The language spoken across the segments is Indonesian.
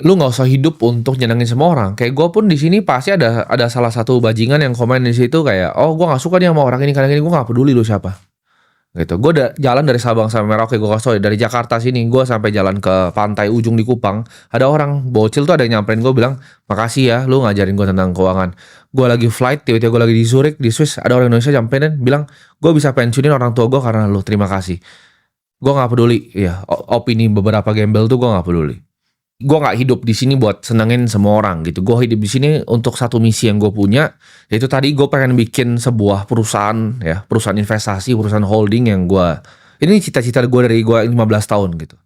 Lu nggak usah hidup untuk nyenengin semua orang. Kayak gue pun di sini pasti ada salah satu bajingan yang komen di situ kayak, "Oh, gue nggak suka nih sama orang ini karena gini." Gue nggak peduli lu siapa, gitu. Gue udah jalan dari Sabang sampai Merauke, gue kasih tau ya, dari Jakarta sini gue sampai jalan ke pantai ujung di Kupang, ada orang bocil tuh ada yang nyamperin gue bilang, "Makasih ya, lu ngajarin gue tentang keuangan." Gue lagi flight, tiba-tiba gue lagi di Zurich, di Swiss, ada orang Indonesia nyamperin bilang, "Gue bisa pensiunin orang tua gue karena lu, terima kasih." Gue nggak peduli, ya opini beberapa gembel tuh gue nggak peduli. Gue nggak hidup di sini buat senengin semua orang gitu. Gue hidup di sini untuk satu misi yang gue punya, yaitu tadi gue pengen bikin sebuah perusahaan ya, perusahaan investasi, perusahaan holding yang ini cita-cita gue dari gue 15 tahun gitu.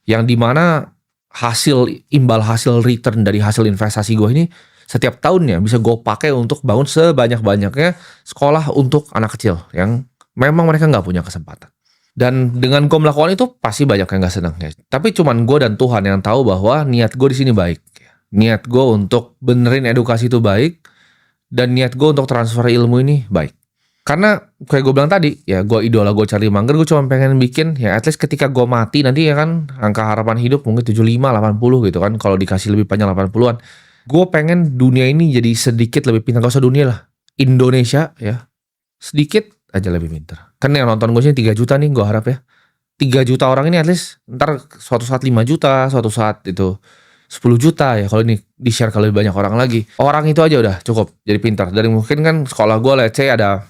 Yang dimana imbal hasil return dari hasil investasi gue ini setiap tahunnya bisa gue pakai untuk bangun sebanyak-banyaknya sekolah untuk anak kecil yang memang mereka nggak punya kesempatan. Dan dengan gue melakukan itu pasti banyak yang gak senang ya. Tapi cuman gue dan Tuhan yang tahu bahwa niat gue di sini baik. Niat gue untuk benerin edukasi itu baik, dan niat gue untuk transfer ilmu ini baik. Karena kayak gue bilang tadi, ya gue idola gue Charlie Munger, gue cuma pengen bikin ya at least ketika gue mati nanti ya kan angka harapan hidup mungkin 75, 80 gitu kan, kalau dikasih lebih panjang 80-an. Gue pengen dunia ini jadi sedikit lebih pintar, gak usah dunia lah. Indonesia ya, sedikit aja lebih pintar. Kan yang nonton gue sini 3 juta nih, gue harap ya. 3 juta orang ini at least ntar suatu saat 5 juta, suatu saat itu 10 juta ya kalau ini di-share ke lebih banyak orang lagi. Orang itu aja udah cukup jadi pintar. Dari mungkin kan sekolah gue let's say ada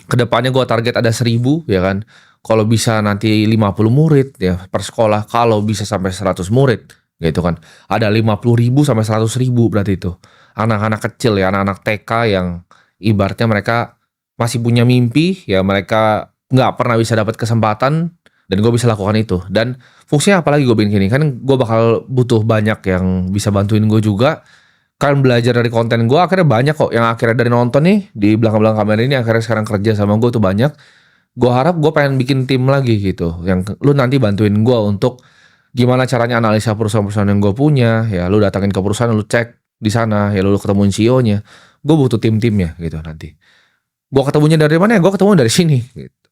kedepannya gue target ada 1000 ya kan. Kalau bisa nanti 50 murid ya per sekolah, kalau bisa sampai 100 murid gitu kan. Ada 50.000 sampai 100.000 berarti itu. Anak-anak kecil ya, anak-anak TK yang ibaratnya mereka masih punya mimpi, ya mereka nggak pernah bisa dapat kesempatan, dan gue bisa lakukan itu. Dan fungsinya apalagi gue bikin gini, kan gue bakal butuh banyak yang bisa bantuin gue juga. Kan belajar dari konten gue akhirnya banyak kok, yang akhirnya dari nonton nih, di belakang-belakang kamera ini akhirnya sekarang kerja sama gue tuh banyak. Gue harap gue pengen bikin tim lagi gitu, yang lu nanti bantuin gue untuk gimana caranya analisa perusahaan-perusahaan yang gue punya, ya lu datangin ke perusahaan, lu cek di sana, ya lu ketemuin CEO-nya. Gue butuh tim-timnya gitu nanti. Gue ketemunya dari mana ya? Gue ketemu dari sini. Gitu.